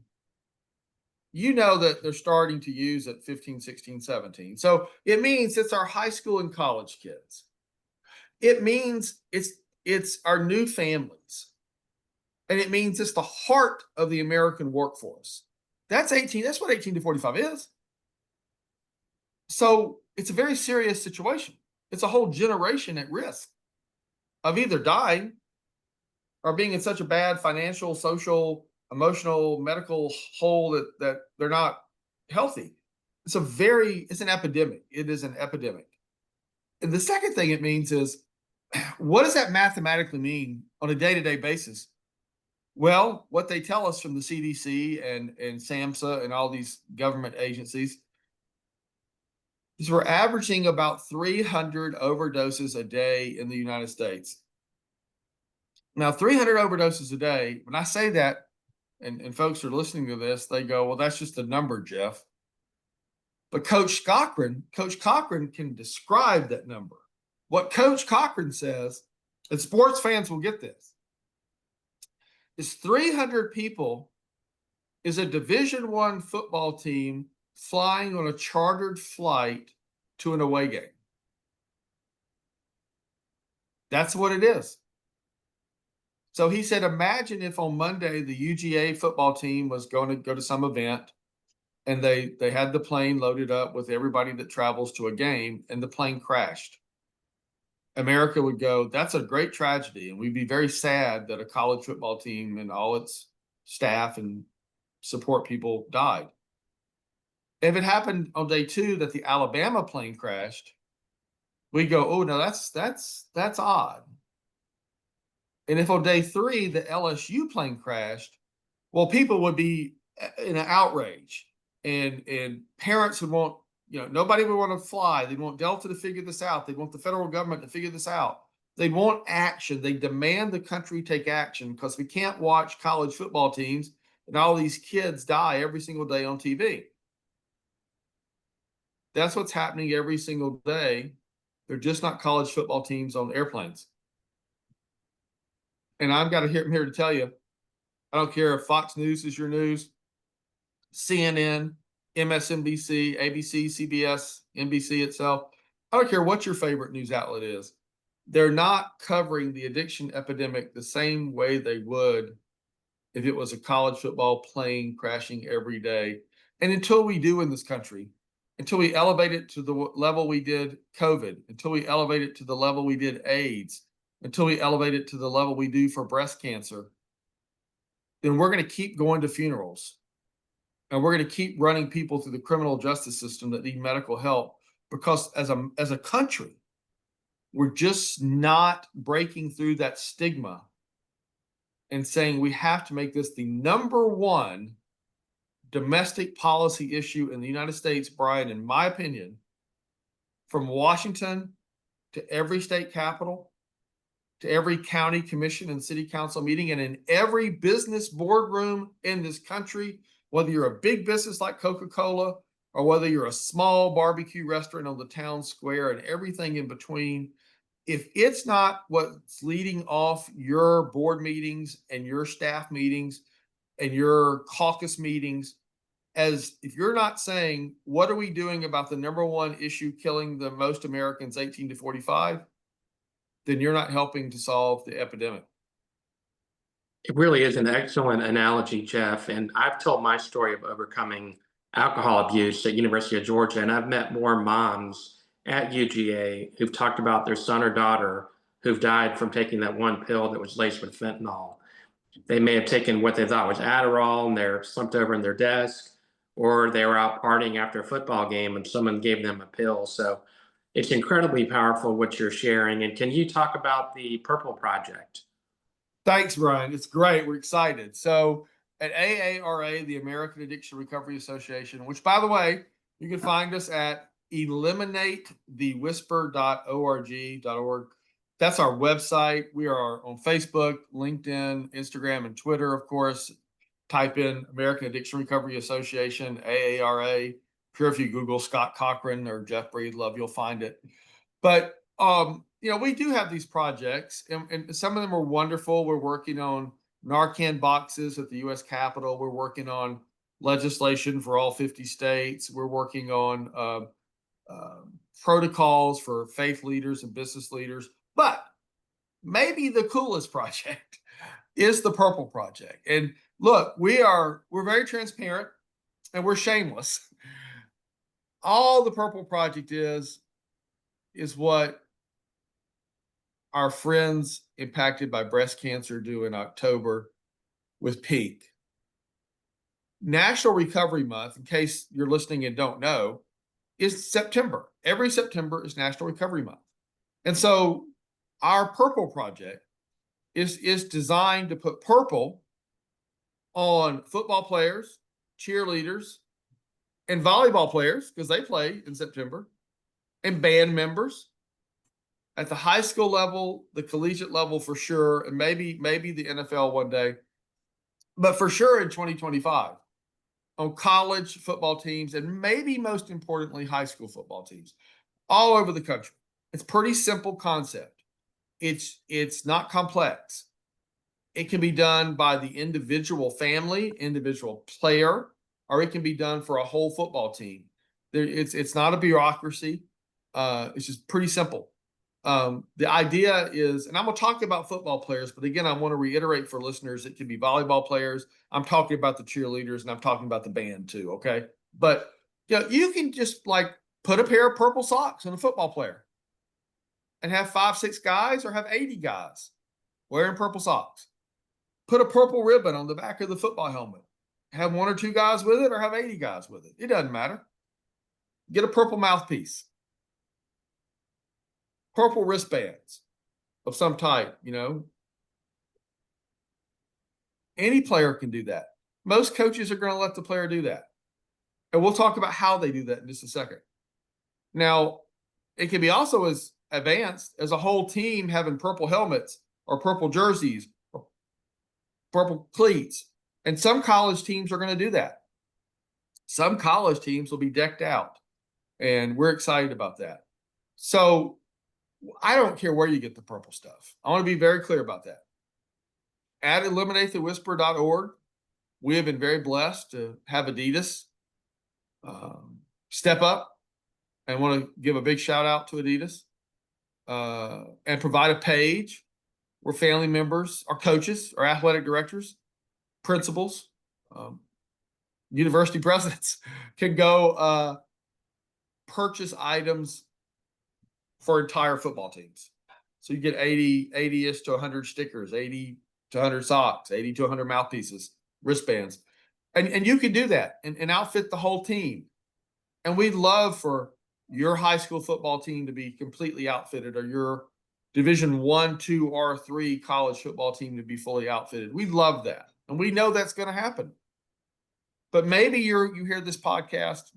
that they're starting to use at 15, 16, 17. So it means it's our high school and college kids. It means it's our new families. And it means it's the heart of the American workforce. That's 18. That's what 18 to 45 is. So it's a very serious situation. It's a whole generation at risk of either dying or being in such a bad financial, social, emotional, medical hole that they're not healthy. It's an epidemic. It is an epidemic. And the second thing it means is, what does that mathematically mean on a day-to-day basis? Well, what they tell us from the CDC and SAMHSA and all these government agencies is we're averaging about 300 overdoses a day in the United States. Now, 300 overdoses a day, when I say that, and folks are listening to this, they go, well, that's just a number, Jeff. But Coach Cochran can describe that number. What Coach Cochran says, and sports fans will get this, is 300 people is a Division I football team flying on a chartered flight to an away game. That's what it is. So he said, imagine if on Monday the UGA football team was going to go to some event and they had the plane loaded up with everybody that travels to a game and the plane crashed. America would go, that's a great tragedy. And we'd be very sad that a college football team and all its staff and support people died. If it happened on day 2 that the Alabama plane crashed, we go, oh, no, that's odd. And if on day 3 the LSU plane crashed, well, people would be in an outrage, and parents would want, nobody would want to fly. They'd want Delta to figure this out. They'd want the federal government to figure this out. They'd want action. They demand the country take action, because we can't watch college football teams and all these kids die every single day on TV. That's what's happening every single day. They're just not college football teams on airplanes. And I'm here to tell you, I don't care if Fox News is your news, CNN, MSNBC, ABC, CBS, NBC itself. I don't care what your favorite news outlet is. They're not covering the addiction epidemic the same way they would if it was a college football plane crashing every day. And until we do in this country, until we elevate it to the level we did COVID, until we elevate it to the level we did AIDS, until we elevate it to the level we do for breast cancer, then we're going to keep going to funerals. And we're going to keep running people through the criminal justice system that need medical help, because as a country, we're just not breaking through that stigma and saying we have to make this the number one domestic policy issue in the United States, Brian, in my opinion, from Washington to every state capital, to every county commission and city council meeting, and in every business boardroom in this country, whether you're a big business like Coca-Cola or whether you're a small barbecue restaurant on the town square and everything in between, if it's not what's leading off your board meetings and your staff meetings and your caucus meetings, as if you're not saying, what are we doing about the number one issue killing the most Americans 18 to 45, then you're not helping to solve the epidemic. It really is an excellent analogy, Jeff. And I've told my story of overcoming alcohol abuse at University of Georgia, and I've met more moms at UGA who've talked about their son or daughter who've died from taking that one pill that was laced with fentanyl. They may have taken what they thought was Adderall and they're slumped over in their desk, or they were out partying after a football game and someone gave them a pill. So it's incredibly powerful what you're sharing. And can you talk about the Purple Project? Thanks, Brian. It's great. We're excited. So at AARA, the American Addiction Recovery Association, which, by the way, you can find us at eliminatethewhisper.org.org. That's our website. We are on Facebook, LinkedIn, Instagram, and Twitter, of course. Type in American Addiction Recovery Association, AARA. I'm sure if you Google Scott Cochran or Jeff Breedlove, you'll find it. But we do have these projects, and some of them are wonderful. We're working on Narcan boxes at the U.S. Capitol. We're working on legislation for all 50 states. We're working on protocols for faith leaders and business leaders. But maybe the coolest project is the Purple Project. And look, we're very transparent and we're shameless. All the Purple Project is what our friends impacted by breast cancer do in October with Peak. National Recovery Month, in case you're listening and don't know, is September. Every September is National Recovery Month. And so our Purple Project is designed to put purple on football players, cheerleaders, and volleyball players, because they play in September, and band members at the high school level, the collegiate level for sure, and maybe the NFL one day, but for sure in 2025 on college football teams, and maybe most importantly, high school football teams all over the country. It's pretty simple concept. It's not complex. It can be done by the individual family, individual player, or it can be done for a whole football team. It's not a bureaucracy. It's just pretty simple. The idea is, and I'm going to talk about football players, but again, I want to reiterate for listeners, it can be volleyball players. I'm talking about the cheerleaders and I'm talking about the band too. Okay. But you can just like put a pair of purple socks on a football player and have 5-6 guys, or have 80 guys wearing purple socks. Put a purple ribbon on the back of the football helmet. Have 1 or 2 guys with it, or have 80 guys with it. It doesn't matter. Get a purple mouthpiece. Purple wristbands of some type, Any player can do that. Most coaches are going to let the player do that. And we'll talk about how they do that in just a second. Now, it can be also as advanced as a whole team having purple helmets or purple jerseys or purple cleats. And some college teams are going to do that. Some college teams will be decked out. And we're excited about that. So I don't care where you get the purple stuff. I want to be very clear about that. At eliminatethewhisper.org, we have been very blessed to have Adidas step up. And want to give a big shout out to Adidas and provide a page where family members, our coaches, our athletic directors, principals, university presidents can go purchase items for entire football teams. So you get 80-ish to 100 stickers, 80 to 100 socks, 80 to 100 mouthpieces, wristbands. And you can do that and outfit the whole team. And we'd love for your high school football team to be completely outfitted, or your Division 1, 2, or 3 college football team to be fully outfitted. We love that. And we know that's going to happen. But maybe you hear this podcast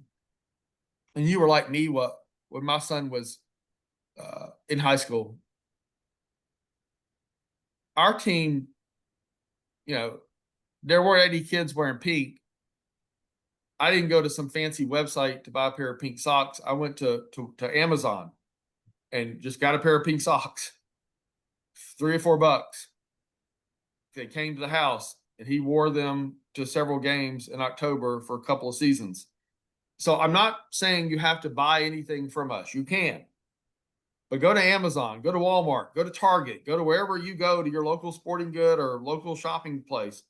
and you were like me when my son was in high school. Our team, there weren't any kids wearing pink, I didn't go to some fancy website to buy a pair of pink socks. I went to Amazon and just got a pair of pink socks, $3 or $4. They came to the house and he wore them to several games in October for a couple of seasons. So I'm not saying you have to buy anything from us. You can. But go to Amazon, go to Walmart, go to Target, go to wherever you go to your local sporting good or local shopping place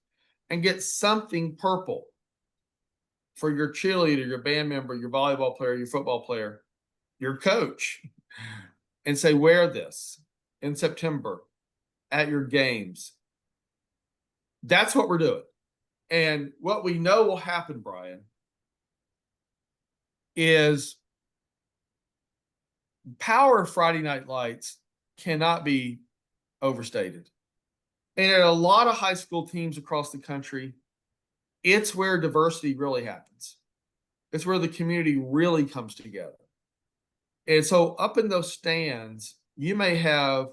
and get something purple for your cheerleader, your band member, your volleyball player, your football player, your coach, and say, wear this in September at your games. That's what we're doing. And what we know will happen, Brian, is power of Friday Night Lights cannot be overstated. And at a lot of high school teams across the country, it's where diversity really happens. It's where the community really comes together. And so up in those stands, you may have,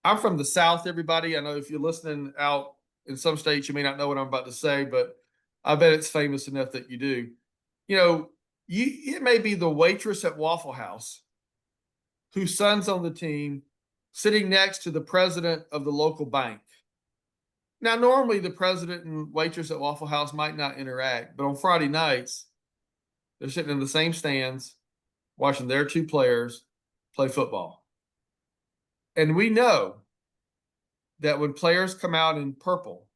I'm from the South, everybody. I know if you're listening out in some states, you may not know what I'm about to say, but I bet it's famous enough that you do. You know, it may be the waitress at Waffle House whose son's on the team sitting next to the president of the local bank. Now, normally the president and waitress at Waffle House might not interact, but on Friday nights, they're sitting in the same stands watching their two players play football. And we know that when players come out in purple,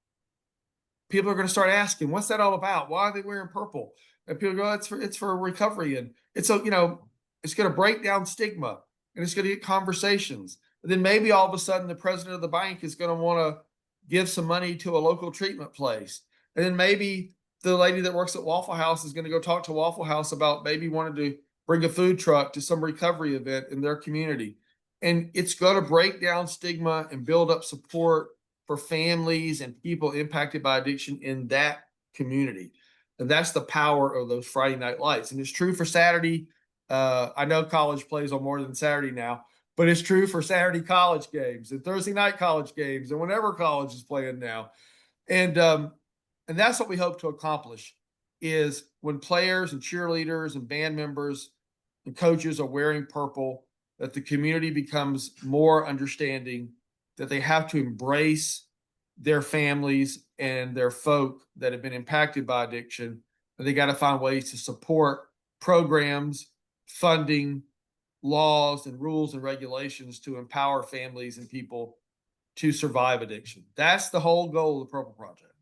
people are going to start asking, what's that all about? Why are they wearing purple? And people go, it's for recovery. And it's so, it's going to break down stigma and it's going to get conversations. And then maybe all of a sudden the president of the bank is going to want to give some money to a local treatment place. And then maybe the lady that works at Waffle House is going to go talk to Waffle House about maybe wanting to bring a food truck to some recovery event in their community. And it's going to break down stigma and build up support for families and people impacted by addiction in that community. And that's the power of those Friday Night Lights. And it's true for Saturday. I know college plays on more than Saturday now, but it's true for Saturday college games and Thursday night college games and whenever college is playing now. And that's what we hope to accomplish is when players and cheerleaders and band members and coaches are wearing purple, that the community becomes more understanding, that they have to embrace their families and their folk that have been impacted by addiction. And they got to find ways to support programs, funding, laws, and rules and regulations to empower families and people to survive addiction. That's the whole goal of the Purple Project.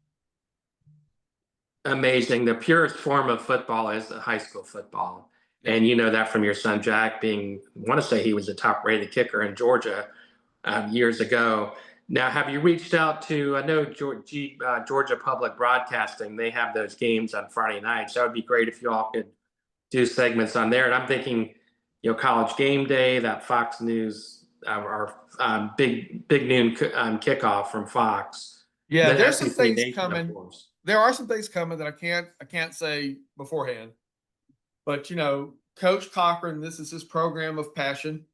Amazing. The purest form of football is the high school football. And you know that from your son, Jack, being, I want to say he was a top rated kicker in Georgia years ago. Now, have you reached out to, I know Georgia Public Broadcasting, they have those games on Friday nights. That would be great if you all could do segments on there. And I'm thinking, College Game Day, that Fox News, our big noon kickoff from Fox. Yeah, The there's some SEC things Nation, coming. of course. There are some things coming that I can't say beforehand. But Coach Cochran, this is his program of passion.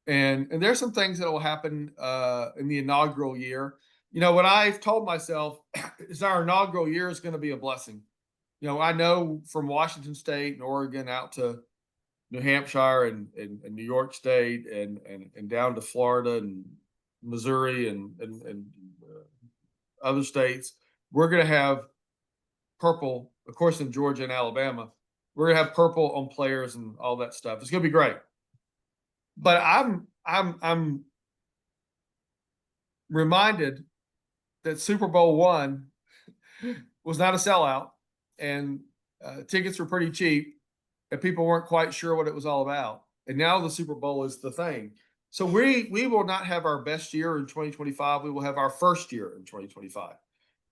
And there's some things that will happen in the inaugural year. What I've told myself is our inaugural year is going to be a blessing. I know from Washington State and Oregon out to New Hampshire and New York State and down to Florida and Missouri and other states, we're going to have purple, of course, in Georgia and Alabama. We're going to have purple on players and all that stuff. It's going to be great. But I'm reminded that Super Bowl I was not a sellout, and tickets were pretty cheap, and people weren't quite sure what it was all about. And now the Super Bowl is the thing. So we will not have our best year in 2025. We will have our first year in 2025,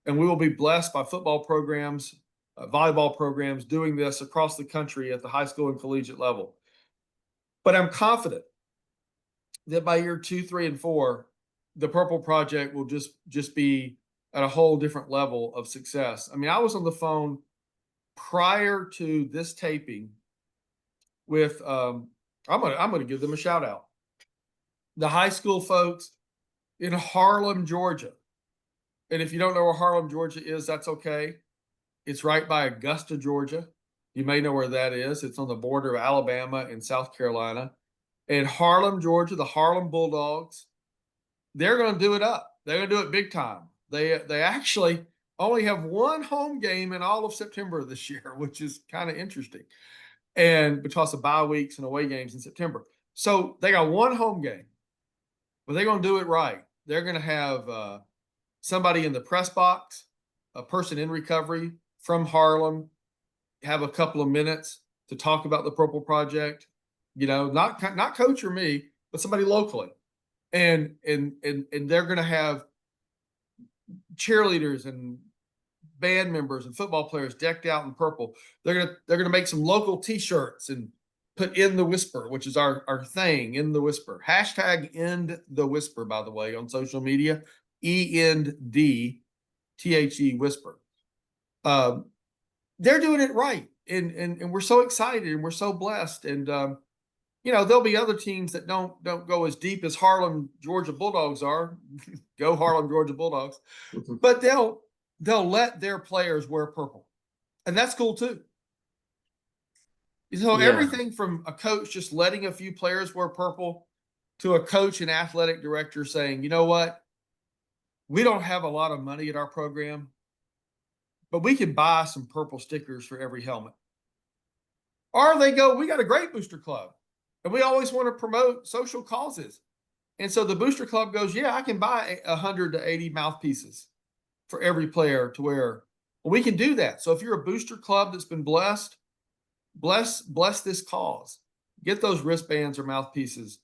and we will be blessed by football programs, volleyball programs doing this across the country at the high school and collegiate level. But I'm confident that by year 2, 3, and 4, the Purple Project will just be at a whole different level of success. I mean, I was on the phone prior to this taping with I'm gonna give them a shout out. The high school folks in Harlem, Georgia. And if you don't know where Harlem, Georgia is, that's okay. It's right by Augusta, Georgia. You may know where that is. It's on the border of Alabama and South Carolina. In Harlem, Georgia, the Harlem Bulldogs, they're going to do it up. They're going to do it big time. They actually only have one home game in all of September this year, which is kind of interesting. And because of bye weeks and away games in September. So they got one home game, but they're going to do it right. They're going to have somebody in the press box, a person in recovery from Harlem, have a couple of minutes to talk about the Purple Project. You know, not coach or me, but somebody locally. And they're going to have cheerleaders and band members and football players decked out in purple. They're gonna make some local T-shirts and put "In the Whisper," which is our thing. In the Whisper. Hashtag End the Whisper, by the way, on social media. ENDTHE Whisper. They're doing it right, and we're so excited and we're so blessed. And you know, there'll be other teams that don't go as deep as Harlem Georgia Bulldogs are. Go Harlem Georgia Bulldogs. But they'll let their players wear purple. And that's cool too. So everything from a coach just letting a few players wear purple to a coach and athletic director saying, you know what? We don't have a lot of money at our program, but we can buy some purple stickers for every helmet. Or they go, we got a great booster club. And we always want to promote social causes. And so the booster club goes, yeah, I can buy 100 to 80 mouthpieces for every player to wear. Well, we can do that. So if you're a booster club that's been blessed, bless this cause. Get those wristbands or mouthpieces,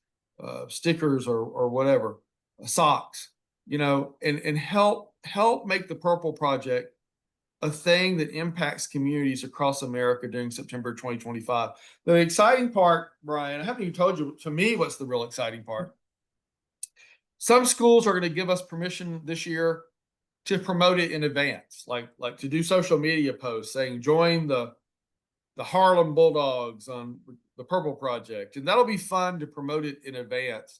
stickers or whatever, socks, you know, and help make the Purple Project a thing that impacts communities across America during September 2025. The exciting part, Brian, I haven't even told you, to me, what's the real exciting part. Some schools are going to give us permission this year to promote it in advance, like to do social media posts saying, join the Harlem Bulldogs on the Purple Project. And that'll be fun to promote it in advance.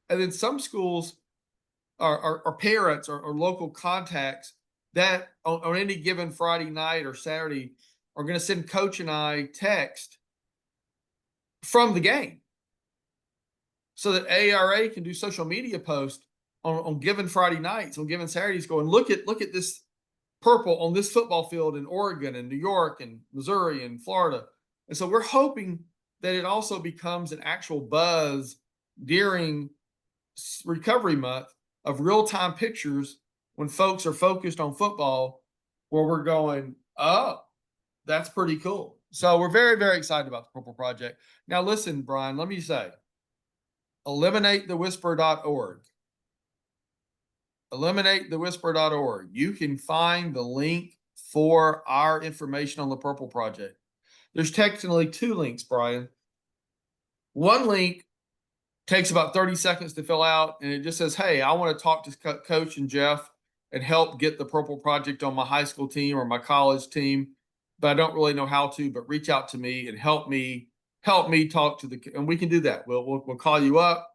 And then some schools are parents or local contacts that on any given Friday night or Saturday are going to send coach and I text from the game so that ARA can do social media posts on given Friday nights, on given Saturdays, going, look at this purple on this football field in Oregon and New York and Missouri and Florida. And so we're hoping that it also becomes an actual buzz during recovery month of real-time pictures when folks are focused on football, where we're going, oh, that's pretty cool. So we're very, very excited about the Purple Project. Now, listen, Brian, let me say, eliminatethewhisper.org. Eliminatethewhisper.org. You can find the link for our information on the Purple Project. There's technically two links, Brian. One link takes about 30 seconds to fill out, and it just says, hey, I want to talk to Coach and Jeff and help get the Purple Project on my high school team or my college team, but I don't really know how to, but reach out to me and help me talk to and we can do that. We'll call you up,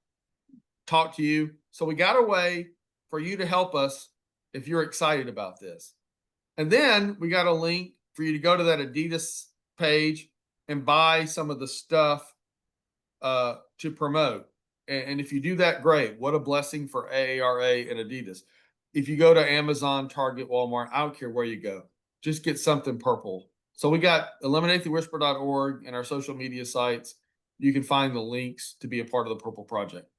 talk to you. So we got a way for you to help us if you're excited about this. And then we got a link for you to go to that Adidas page and buy some of the stuff to promote. And if you do that, great. What a blessing for AARA and Adidas. If you go to Amazon, Target, Walmart, I don't care where you go, just get something purple. So we got eliminatethewhisper.org and our social media sites. You can find the links to be a part of the Purple Project.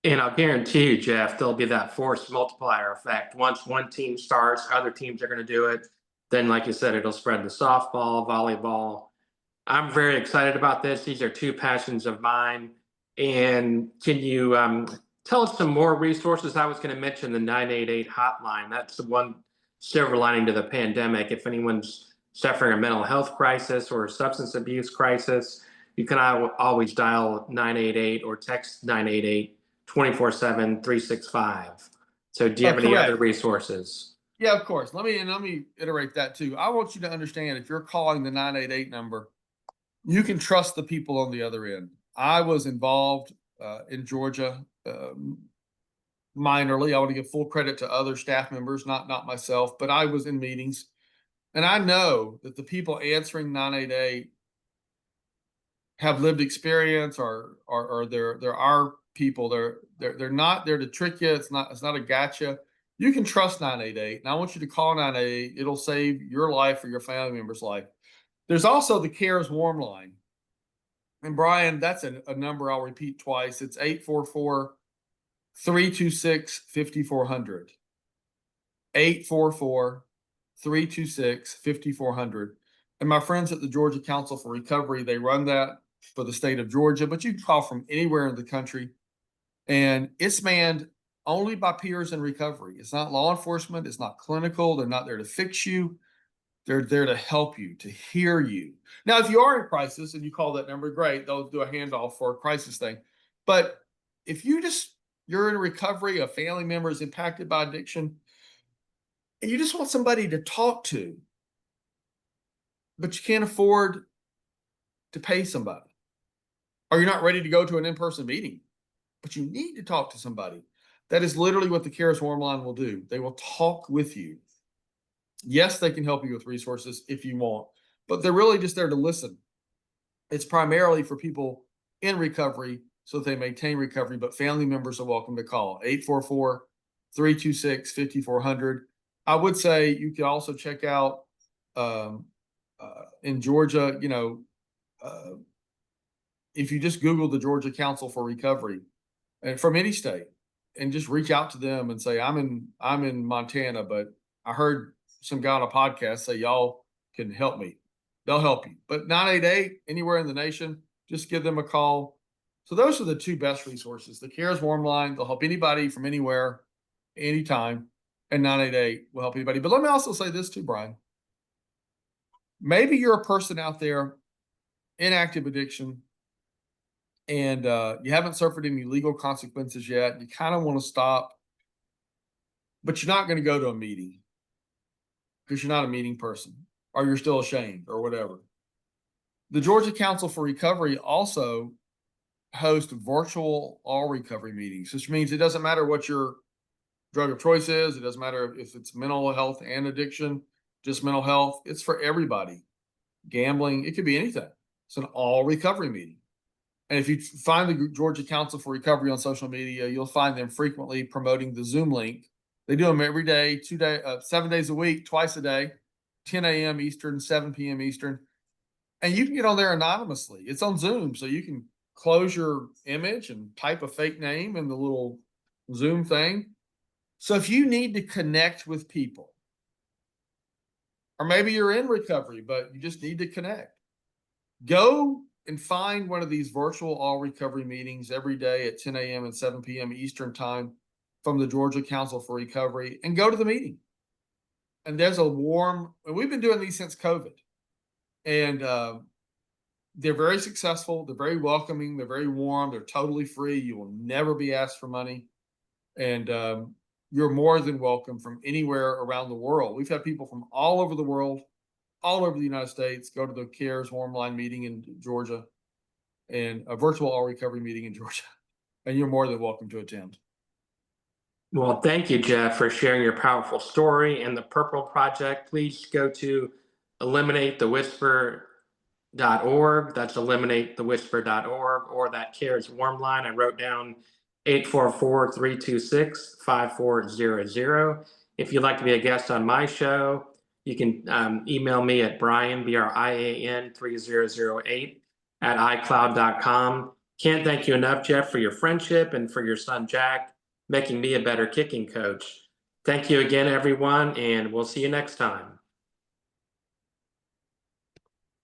And I'll guarantee you, Jeff, there'll be that force multiplier effect. Once one team starts, other teams are going to do it. Then, like you said, it'll spread to softball, volleyball. I'm very excited about this. These are two passions of mine. And can you tell us some more resources? I was going to mention the 988 hotline. That's the one silver lining to the pandemic. If anyone's suffering a mental health crisis or a substance abuse crisis, you can always dial 988 or text 988 24/7, 365. So do you have any other resources? Yeah, of course. Let me iterate that too. I want you to understand, if you're calling the 988 number, you can trust the people on the other end. I was involved in Georgia minorly. I want to give full credit to other staff members, not myself, but I was in meetings And I know that the people answering 988 have lived experience, or they're our people. They're not there to trick you. It's not a gotcha. You can trust 988, and I want you to call 988. It'll save your life or your family member's life. There's also the CARES Warm Line. And Brian, that's a number I'll repeat twice. It's 844-326-5400. 844-326-5400. And my friends at the Georgia Council for Recovery, they run that for the state of Georgia, but you can call from anywhere in the country. And it's manned only by peers in recovery. It's not law enforcement. It's not clinical. They're not there to fix you. They're there to help you, to hear you. Now, if you are in crisis and you call that number, great. They'll do a handoff for a crisis thing. But if you're in recovery, a family member is impacted by addiction, and you just want somebody to talk to, but you can't afford to pay somebody, or you're not ready to go to an in-person meeting, but you need to talk to somebody. That is literally what the CARES Warm Line will do. They will talk with you. Yes, they can help you with resources if you want, but they're really just there to listen. It's primarily for people in recovery so that they maintain recovery, but family members are welcome to call 844-326-5400. I would say you could also check out in Georgia, if you just Google the Georgia Council for Recovery, and from any state, and just reach out to them and say, I'm in Montana, but I heard some guy on a podcast say y'all can help me. They'll help you. But 988, anywhere in the nation, just give them a call. So those are the two best resources. The CARES Warm Line, they'll help anybody from anywhere, anytime, and 988 will help anybody. But let me also say this too, Brian. Maybe you're a person out there in active addiction, and you haven't suffered any legal consequences yet. You kind of want to stop, but you're not going to go to a meeting because you're not a meeting person, or you're still ashamed, or whatever. The Georgia Council for Recovery also hosts virtual all recovery meetings, which means it doesn't matter what your drug of choice is. It doesn't matter if it's mental health and addiction, just mental health. It's for everybody. Gambling, it could be anything. It's an all recovery meeting. And if you find the Georgia Council for Recovery on social media, you'll find them frequently promoting the Zoom link. They do them every day, 7 days a week, twice a day, 10 a.m. Eastern, 7 p.m. Eastern. And you can get on there anonymously. It's on Zoom, so you can close your image and type a fake name in the little Zoom thing. So if you need to connect with people, or maybe you're in recovery, but you just need to connect, go and find one of these virtual all recovery meetings every day at 10 a.m. and 7 p.m. Eastern time from the Georgia Council for Recovery, and go to the meeting. And we've been doing these since COVID, and they're very successful. They're very welcoming. They're very warm. They're totally free. You will never be asked for money. And you're more than welcome from anywhere around the world. We've had people from all over the world, all over the United States, go to the CARES Warm Line meeting in Georgia, and a virtual all recovery meeting in Georgia. And you're more than welcome to attend. Well, thank you, Jeff, for sharing your powerful story and the Purple Project. Please go to eliminatethewhisper.org. That's eliminatethewhisper.org, or that CARES Warm Line. I wrote down 844-326-5400. If you'd like to be a guest on my show, you can email me at Brian, BRIAN 3008 at iCloud.com. Can't thank you enough, Jeff, for your friendship and for your son, Jack, making me a better kicking coach. Thank you again, everyone, and we'll see you next time.